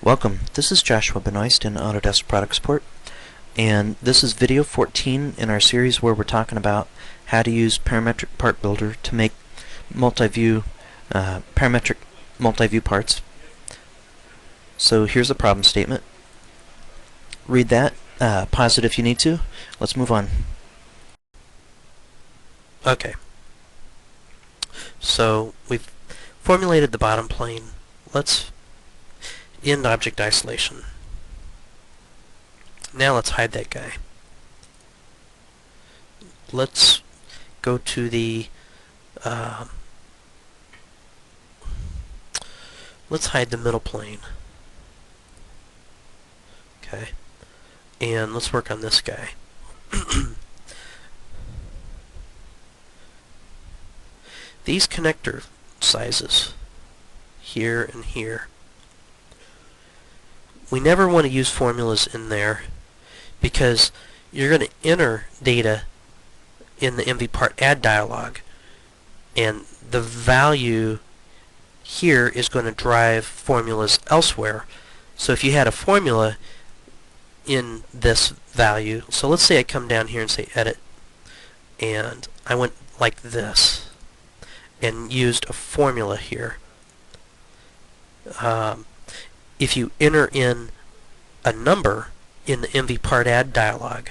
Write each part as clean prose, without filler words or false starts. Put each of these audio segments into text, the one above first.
Welcome, this is Joshua Benoist in Autodesk Product Support, and this is video 14 in our series where we're talking about how to use Parametric Part Builder to make parametric multi-view parts. So here's the problem statement. Read that, pause it if you need to. Let's move on. Okay, so we've formulated the bottom plane. Let's end object isolation. Now let's hide that guy. Let's go to the let's hide the middle plane. Okay, and let's work on this guy. These connector sizes here and here, we never want to use formulas in there because you're going to enter data in the MvPart add dialog, and the value here is going to drive formulas elsewhere. So if you had a formula in this value, so let's say I come down here and say edit, and I went like this and used a formula here. If you enter in a number in the MvPart add dialog,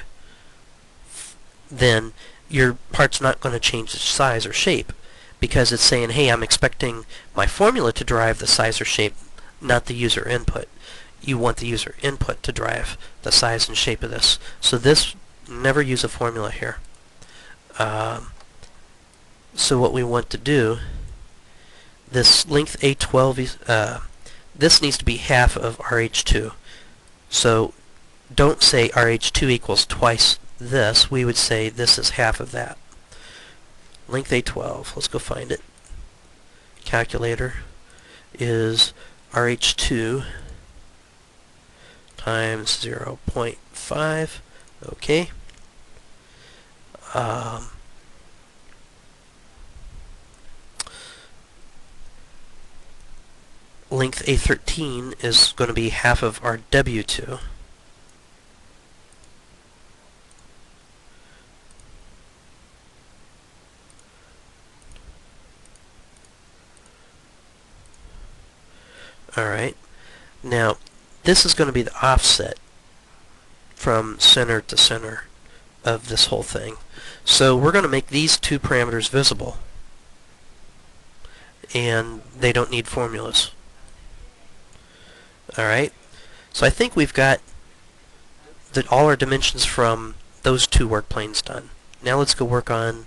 then your part's not going to change its size or shape because it's saying, hey, I'm expecting my formula to drive the size or shape, not the user input. You want the user input to drive the size and shape of this. So this, never use a formula here. So what we want to do, this length A12, this needs to be half of RH2. So don't say RH2 equals twice this. We would say this is half of that. Length A12, let's go find it. Calculator is RH2 times 0.5. Okay. Length A13 is going to be half of our W2. Alright, now this is going to be the offset from center to center of this whole thing. So we're going to make these two parameters visible, and they don't need formulas. Alright, so I think we've got all our dimensions from those two work planes done. Now let's go work on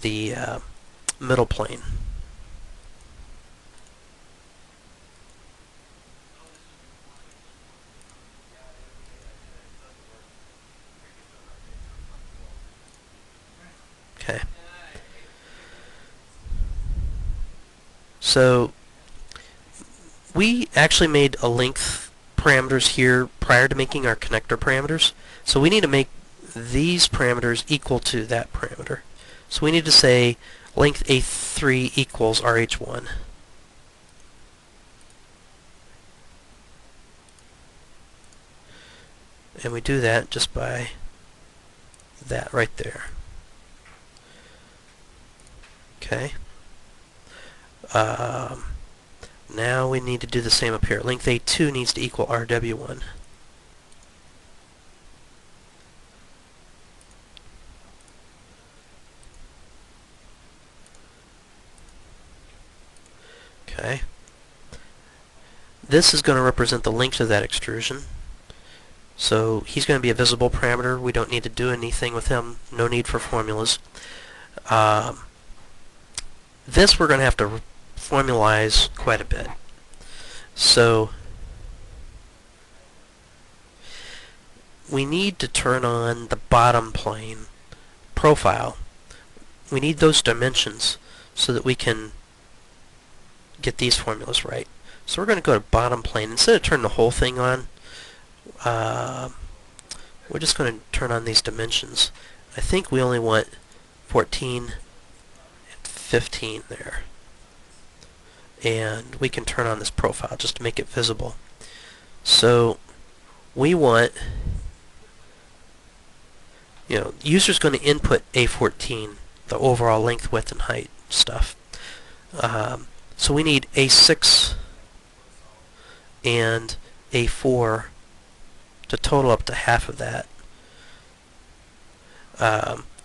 the middle plane. Okay. So we actually made a length parameters here prior to making our connector parameters. So we need to make these parameters equal to that parameter. So we need to say length A3 equals RH1. And we do that just by that right there. Okay. Now we need to do the same up here. Length A2 needs to equal RW1. Okay. This is going to represent the length of that extrusion. So he's going to be a visible parameter. We don't need to do anything with him. No need for formulas. This we're going to have to formalize quite a bit. So we need to turn on the bottom plane profile. We need those dimensions so that we can get these formulas right. So we're going to go to bottom plane. Instead of turning the whole thing on, we're just going to turn on these dimensions. I think we only want 14 and 15 there. And we can turn on this profile just to make it visible. So we want, user's going to input A14, the overall length, width, and height stuff. So we need A6 and A4 to total up to half of that.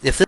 If this